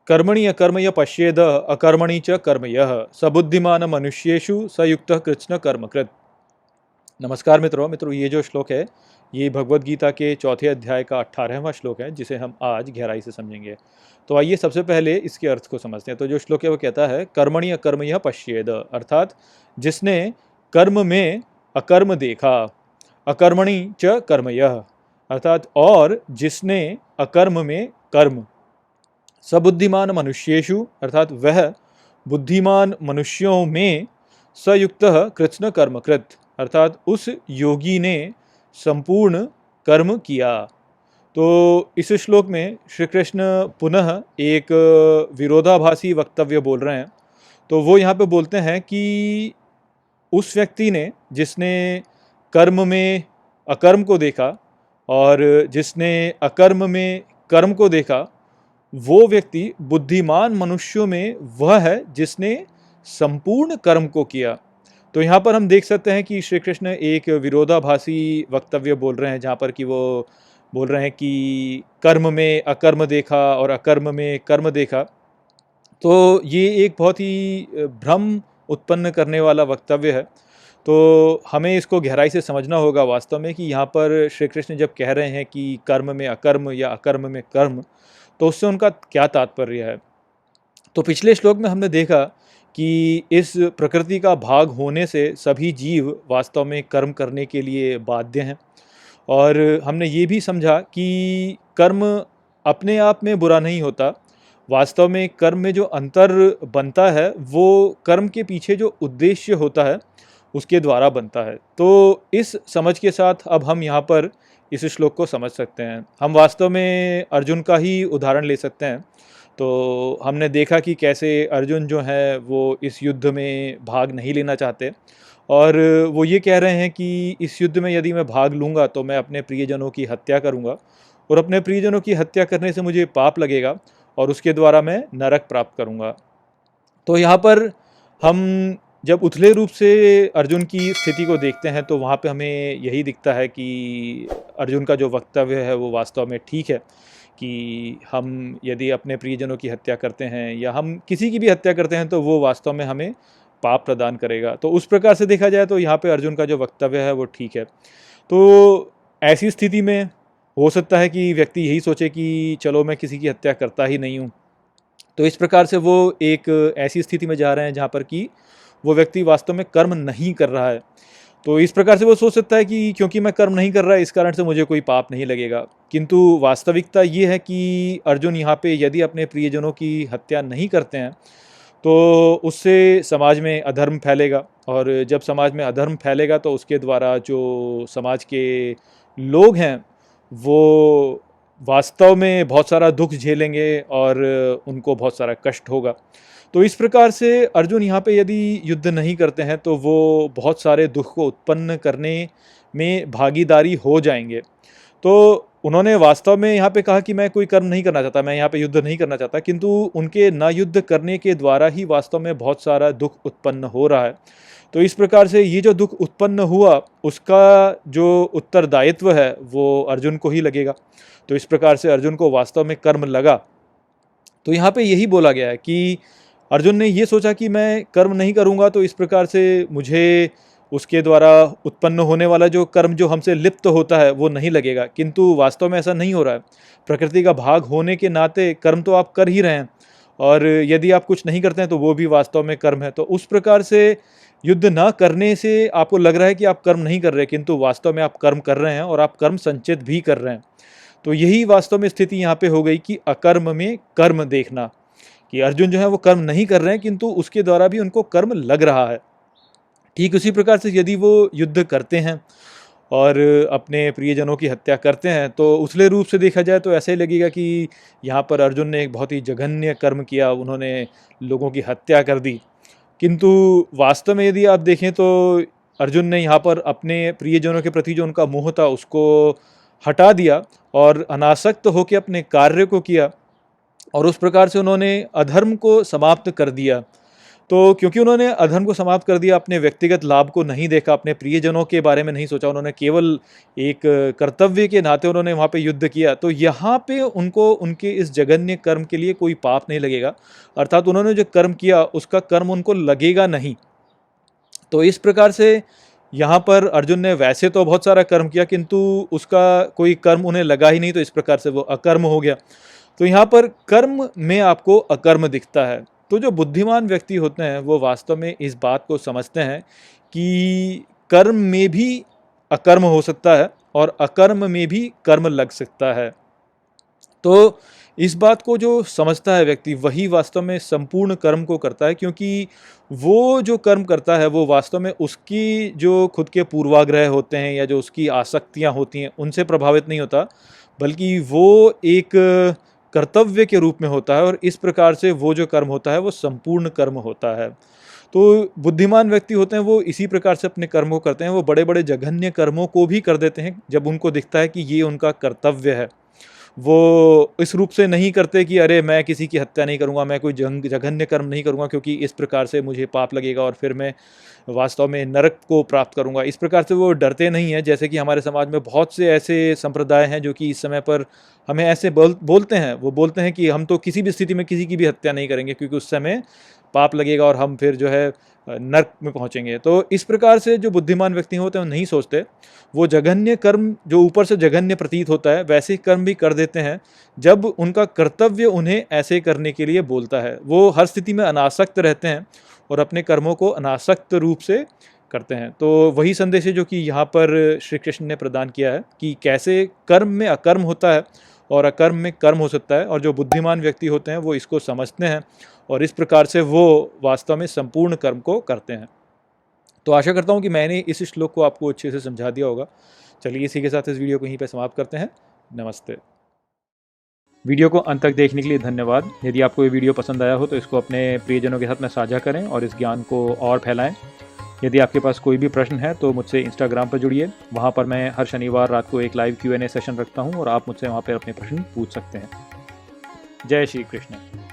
कर्मणि अकर्म य पश्येद अकर्मणि च कर्म यः स बुद्धिमान मनुष्येषु स युक्तः कृत्स्न कर्मकृत्। नमस्कार मित्रों, ये जो श्लोक है ये भगवद गीता के चौथे अध्याय का 18वां श्लोक है, जिसे हम आज गहराई से समझेंगे। तो आइए सबसे पहले इसके अर्थ को समझते हैं। तो जो श्लोक है वो कहता है कर्मणि अकर्म यः पश्येद, अर्थात जिसने कर्म में अकर्म देखा, अकर्मणि च कर्म यः, अर्थात और जिसने अकर्म में कर्म, सबुद्धिमान मनुष्येषु, अर्थात वह बुद्धिमान मनुष्यों में, सयुक्तः कृत्स्न कर्मकृत, अर्थात उस योगी ने संपूर्ण कर्म किया। तो इस श्लोक में श्री कृष्ण पुनः एक विरोधाभासी वक्तव्य बोल रहे हैं। तो वो यहाँ पे बोलते हैं कि उस व्यक्ति ने जिसने कर्म में अकर्म को देखा और जिसने अकर्म में कर्म को देखा, वो व्यक्ति बुद्धिमान मनुष्यों में वह है जिसने संपूर्ण कर्म को किया। तो यहाँ पर हम देख सकते हैं कि श्री कृष्ण एक विरोधाभासी वक्तव्य बोल रहे हैं, जहाँ पर कि वो बोल रहे हैं कि कर्म में अकर्म देखा और अकर्म में कर्म देखा। तो ये एक बहुत ही भ्रम उत्पन्न करने वाला वक्तव्य है। तो हमें इसको गहराई से समझना होगा वास्तव में कि यहाँ पर श्री कृष्ण जब कह रहे हैं कि कर्म में अकर्म या अकर्म में कर्म, तो उससे उनका क्या तात्पर्य है। तो पिछले श्लोक में हमने देखा कि इस प्रकृति का भाग होने से सभी जीव वास्तव में कर्म करने के लिए बाध्य हैं, और हमने ये भी समझा कि कर्म अपने आप में बुरा नहीं होता। वास्तव में कर्म में जो अंतर बनता है वो कर्म के पीछे जो उद्देश्य होता है उसके द्वारा बनता है। तो इस समझ के साथ अब हम यहाँ पर इस श्लोक को समझ सकते हैं। हम वास्तव में अर्जुन का ही उदाहरण ले सकते हैं। तो हमने देखा कि कैसे अर्जुन जो है वो इस युद्ध में भाग नहीं लेना चाहते, और वो ये कह रहे हैं कि इस युद्ध में यदि मैं भाग लूँगा तो मैं अपने प्रियजनों की हत्या करूँगा, और अपने प्रियजनों की हत्या करने से मुझे पाप लगेगा और उसके द्वारा मैं नरक प्राप्त करूँगा। तो यहाँ पर हम जब उथले रूप से अर्जुन की स्थिति को देखते हैं तो वहाँ पे हमें यही दिखता है कि अर्जुन का जो वक्तव्य है वो वास्तव में ठीक है कि हम यदि अपने प्रियजनों की हत्या करते हैं या हम किसी की भी हत्या करते हैं तो वो वास्तव में हमें पाप प्रदान करेगा। तो उस प्रकार से देखा जाए तो यहाँ पे अर्जुन का जो वक्तव्य है वो ठीक है। तो ऐसी स्थिति में हो सकता है कि व्यक्ति यही सोचे कि चलो मैं किसी की हत्या करता ही नहीं हूँ। तो इस प्रकार से वो एक ऐसी स्थिति में जा रहे हैं जहाँ पर कि वो व्यक्ति वास्तव में कर्म नहीं कर रहा है। तो इस प्रकार से वो सोच सकता है कि क्योंकि मैं कर्म नहीं कर रहा इस कारण से मुझे कोई पाप नहीं लगेगा। किंतु वास्तविकता ये है कि अर्जुन यहाँ पे यदि अपने प्रियजनों की हत्या नहीं करते हैं तो उससे समाज में अधर्म फैलेगा, और जब समाज में अधर्म फैलेगा तो उसके द्वारा जो समाज के लोग हैं वो वास्तव में बहुत सारा दुख झेलेंगे और उनको बहुत सारा कष्ट होगा। तो इस प्रकार से अर्जुन यहाँ पे यदि युद्ध नहीं करते हैं तो वो बहुत सारे दुख को उत्पन्न करने में भागीदारी हो जाएंगे। तो उन्होंने वास्तव में यहाँ पे कहा कि मैं कोई कर्म नहीं करना चाहता, मैं यहाँ पे युद्ध नहीं करना चाहता, किंतु उनके न युद्ध करने के द्वारा ही वास्तव में बहुत सारा दुख उत्पन्न हो रहा है। तो इस प्रकार से ये जो दुख उत्पन्न हुआ उसका जो उत्तरदायित्व है वो अर्जुन को ही लगेगा। तो इस प्रकार से अर्जुन को वास्तव में कर्म लगा। तो यहाँ पे यही बोला गया है कि अर्जुन ने ये सोचा कि मैं कर्म नहीं करूँगा तो इस प्रकार से मुझे उसके द्वारा उत्पन्न होने वाला जो कर्म जो हमसे लिप्त होता है वो नहीं लगेगा, किंतु वास्तव में ऐसा नहीं हो रहा है। प्रकृति का भाग होने के नाते कर्म तो आप कर ही रहे हैं, और यदि आप कुछ नहीं करते हैं तो वो भी वास्तव में कर्म है। तो उस प्रकार से युद्ध न करने से आपको लग रहा है कि आप कर्म नहीं कर रहे, किंतु वास्तव में आप कर्म कर रहे हैं और आप कर्म संचित भी कर रहे हैं। तो यही वास्तव में स्थिति यहाँ पे हो गई कि अकर्म में कर्म देखना, कि अर्जुन जो है वो कर्म नहीं कर रहे हैं किंतु उसके द्वारा भी उनको कर्म लग रहा है। ठीक उसी प्रकार से यदि वो युद्ध करते हैं और अपने प्रियजनों की हत्या करते हैं तो उथले रूप से देखा जाए तो ऐसा ही लगेगा कि यहाँ पर अर्जुन ने एक बहुत ही जघन्य कर्म किया, उन्होंने लोगों की हत्या कर दी। किंतु वास्तव में यदि आप देखें तो अर्जुन ने यहाँ पर अपने प्रियजनों के प्रति जो उनका मोह था उसको हटा दिया और अनासक्त होकर अपने कार्य को किया, और उस प्रकार से उन्होंने अधर्म को समाप्त कर दिया। तो क्योंकि उन्होंने अधर्म को समाप्त कर दिया, अपने व्यक्तिगत लाभ को नहीं देखा, अपने प्रियजनों के बारे में नहीं सोचा, उन्होंने केवल एक कर्तव्य के नाते उन्होंने वहाँ पे युद्ध किया, तो यहाँ पे उनको उनके इस जघन्य कर्म के लिए कोई पाप नहीं लगेगा, अर्थात उन्होंने जो कर्म किया उसका कर्म उनको लगेगा नहीं। तो इस प्रकार से यहाँ पर अर्जुन ने वैसे तो बहुत सारा कर्म किया किंतु उसका कोई कर्म उन्हें लगा ही नहीं, तो इस प्रकार से वो अकर्म हो गया। तो यहाँ पर कर्म में आपको अकर्म दिखता है। तो जो बुद्धिमान व्यक्ति होते हैं वो वास्तव में इस बात को समझते हैं कि कर्म में भी अकर्म हो सकता है और अकर्म में भी कर्म लग सकता है। तो इस बात को जो समझता है व्यक्ति वही वास्तव में संपूर्ण कर्म को करता है, क्योंकि वो जो कर्म करता है वो वास्तव में उसकी जो खुद के पूर्वाग्रह होते हैं या जो उसकी आसक्तियां होती हैं उनसे प्रभावित नहीं होता, बल्कि वो एक कर्तव्य के रूप में होता है, और इस प्रकार से वो जो कर्म होता है वो संपूर्ण कर्म होता है। तो बुद्धिमान व्यक्ति होते हैं वो इसी प्रकार से अपने कर्म को करते हैं। वो बड़े बड़े जघन्य कर्मों को भी कर देते हैं जब उनको दिखता है कि ये उनका कर्तव्य है। वो इस रूप से नहीं करते कि अरे मैं किसी की हत्या नहीं करूँगा, मैं कोई जघन्य कर्म नहीं करूँगा क्योंकि इस प्रकार से मुझे पाप लगेगा और फिर मैं वास्तव में नरक को प्राप्त करूँगा। इस प्रकार से वो डरते नहीं हैं। जैसे कि हमारे समाज में बहुत से ऐसे संप्रदाय हैं जो कि इस समय पर हमें ऐसे बोलते हैं, वो बोलते हैं कि हम तो किसी भी स्थिति में किसी की भी हत्या नहीं करेंगे क्योंकि उस समय पाप लगेगा और हम फिर जो है नर्क में पहुंचेंगे। तो इस प्रकार से जो बुद्धिमान व्यक्ति होते हैं वो नहीं सोचते, वो जघन्य कर्म जो ऊपर से जघन्य प्रतीत होता है वैसे कर्म भी कर देते हैं जब उनका कर्तव्य उन्हें ऐसे करने के लिए बोलता है। वो हर स्थिति में अनासक्त रहते हैं और अपने कर्मों को अनासक्त रूप से करते हैं। तो वही संदेश है जो कि यहाँ पर श्री कृष्ण ने प्रदान किया है कि कैसे कर्म में अकर्म होता है और अकर्म में कर्म हो सकता है, और जो बुद्धिमान व्यक्ति होते हैं वो इसको समझते हैं और इस प्रकार से वो वास्तव में संपूर्ण कर्म को करते हैं। तो आशा करता हूँ कि मैंने इस श्लोक को आपको अच्छे से समझा दिया होगा। चलिए इसी के साथ इस वीडियो को यहीं पे समाप्त करते हैं। नमस्ते। वीडियो को अंत तक देखने के लिए धन्यवाद। यदि आपको ये वीडियो पसंद आया हो तो इसको अपने प्रियजनों के साथ में साझा करें और इस ज्ञान को और फैलाएं। यदि आपके पास कोई भी प्रश्न है तो मुझसे इंस्टाग्राम पर जुड़िए। वहाँ पर मैं हर शनिवार रात को एक लाइव Q&A सेशन रखता हूँ और आप मुझसे वहाँ पर अपने प्रश्न पूछ सकते हैं। जय श्री कृष्ण।